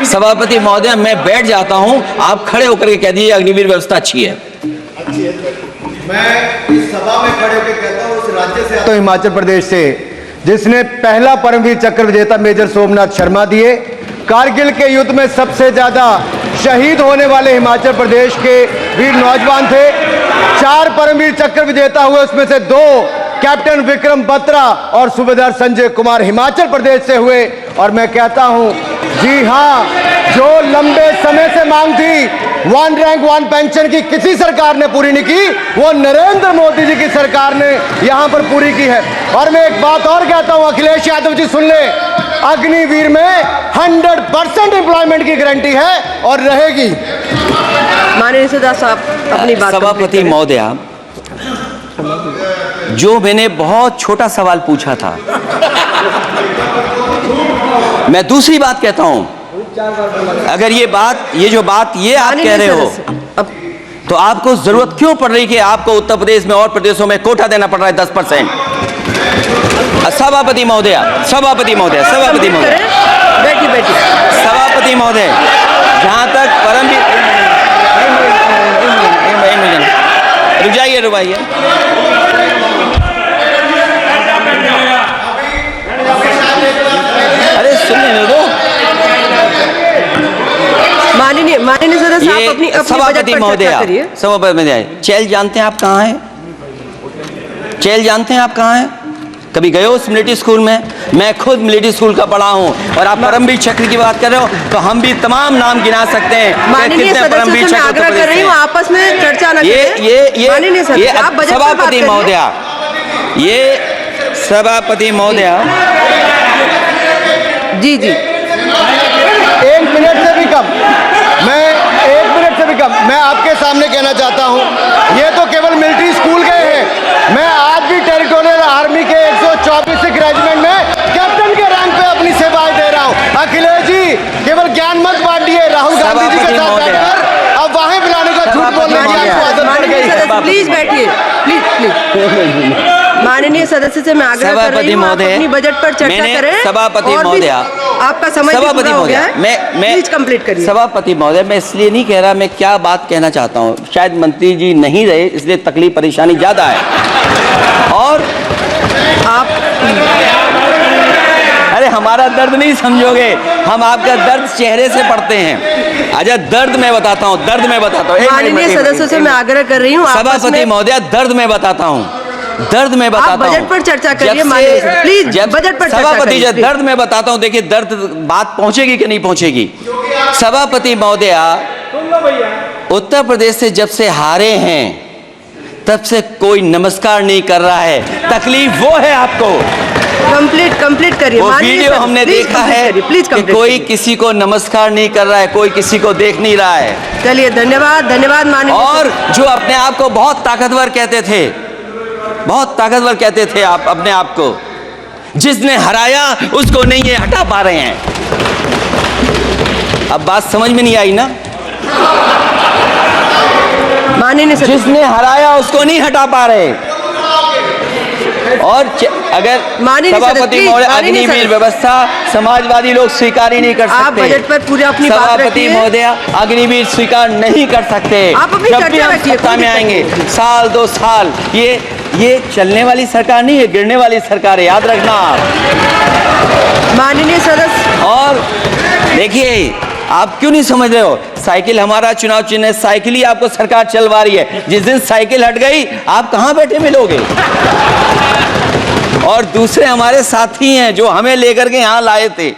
सभापति महोदय मैं बैठ जाता हूं, आप खड़े होकर के कह दीजिए अग्निवीर व्यवस्था अच्छी है। मैं इस सभा में खड़े होकर कहता हूं, उस राज्य से आता हूं हिमाचल प्रदेश से जिसने पहला परमवीर चक्र विजेता मेजर सोमनाथ शर्मा दिए। कारगिल के युद्ध में सबसे ज्यादा शहीद होने वाले हिमाचल प्रदेश के वीर नौजवान थे। 4 परमवीर चक्र विजेता हुए, उसमें से 2 कैप्टन विक्रम बत्रा और सूबेदार संजय कुमार हिमाचल प्रदेश से हुए। और मैं कहता हूं, जी हां, जो लंबे समय से मांग थी 1 रैंक 1 पेंशन की किसी सरकार ने पूरी नहीं की, वो नरेंद्र मोदी जी की सरकार ने यहां पर पूरी की है। और मैं एक बात और कहता हूं, अखिलेश यादव जी सुन ले, अग्निवीर में 100% एम्प्लॉयमेंट की गारंटी है और रहेगी। माननीय सदा साहब अपनी बात। सभापति महोदया, जो मैंने बहुत छोटा सवाल पूछा था, मैं दूसरी बात कहता हूं। अगर ये जो बात आप कह रहे हो, तो आपको जरूरत क्यों पड़ रही कि आपको उत्तर प्रदेश में और प्रदेशों में कोटा देना पड़ रहा है 10%? सभापति महोदय, जहां तक रुक जाइए अरे सुनने दो। माननीय सदस्य साहब अपनी सभापति महोदय, चेल जानते हैं आप कहाँ हैं? चेल जानते हैं आप कहाँ हैं? कभी गए हो उस मिलिट्री स्कूल में? मैं खुद मिलिट्री स्कूल का पढ़ा हूँ। और आप परमवीर चक्र की बात कर रहे हो, तो हम भी तमाम नाम गिना सकते हैं। माननीय सदस्य से मैं आग्रह कर रही हूँ, आपस में चर्चा न करें। सभापति महोदया, जी 1 मिनट से भी कम, मैं आपके सामने कहना चाहता हूं, ये तो केवल मिलिट्री स्कूल गए हैं। मैं आज भी टेरिटोरियल आर्मी के 124 रेजिमेंट में कैप्टन के रैंक पे अपनी सेवाएं दे रहा हूं। अखिलेश जी केवल ज्ञान मत बांटिए, राहुल गांधी जी के साथ बैठकर अब वहां बुलाने का झूठ बोलने की आपको आदत पड़ गई। प्लीज बैठिए, प्लीज। माननीय सदस्य से मैं आग्रह कर रही हूं, आप अपनी बजट पर चर्चा करें। सभापति महोदय, आपका समय पूरा हो गया है, प्लीज कंप्लीट करिए। सभापति महोदय, मैं इसलिए नहीं कह रहा, मैं क्या बात कहना चाहता हूं, शायद मंत्री जी नहीं रहे इसलिए तकलीफ परेशानी ज्यादा है। और आप अरे हमारा दर्द नहीं समझोगे, हम आपका दर्द चेहरे से पढ़ते हैं। अच्छा, दर्द मैं बताता हूँ। माननीय सदस्यों से मैं आग्रह कर रही हूँ, सभापति महोदय, दर्द मैं बताता हूँ। बजट पर चर्चा करिए, प्लीज बजट पर चर्चा सभापति जी, दर्द मैं बताता हूँ। देखिए, दर्द बात पहुंचेगी कि नहीं पहुंचेगी। सभापति महोदय, उत्तर प्रदेश से जब से हारे हैं तब से कोई नमस्कार नहीं कर रहा है। तकलीफ वो है आपको। कंप्लीट करिए। वो वीडियो हमने देखा है कि कोई किसी को नमस्कार नहीं कर रहा है, कोई किसी को देख नहीं रहा है। चलिए, धन्यवाद माननीय। और जो अपने आप को बहुत ताकतवर कहते थे, आप अपने आप को, जिसने हराया उसको नहीं ये हटा पा रहे हैं। अब बात समझ में नहीं आई ना? माननीय जिसने हराया उसको नहीं हटा पा रहे। और अगर सभापति महोदय, अग्निवीर व्यवस्था समाजवादी लोग स्वीकार ही नहीं कर सकते। आप बजट पर पूरी अपनी बात रखिए। सभापति महोदय, अग्निवीर स्वीकार नहीं कर सकते। आप अपनी चर्चा रखिए। सत्ता में आएंगे 1 2 साल, ये चलने वाली सरकार नहीं है, गिरने वाली सरकार है, याद रखना आप। माननीय सदस्य, और देखिए, आप क्यों नहीं समझ रहे हो? साइकिल हमारा चुनाव चिन्ह है, साइकिल ही आपको सरकार चलवा रही है। जिस दिन साइकिल हट गई, आप कहां बैठे मिलोगे? और दूसरे हमारे साथी हैं जो हमें लेकर के यहां लाए थे।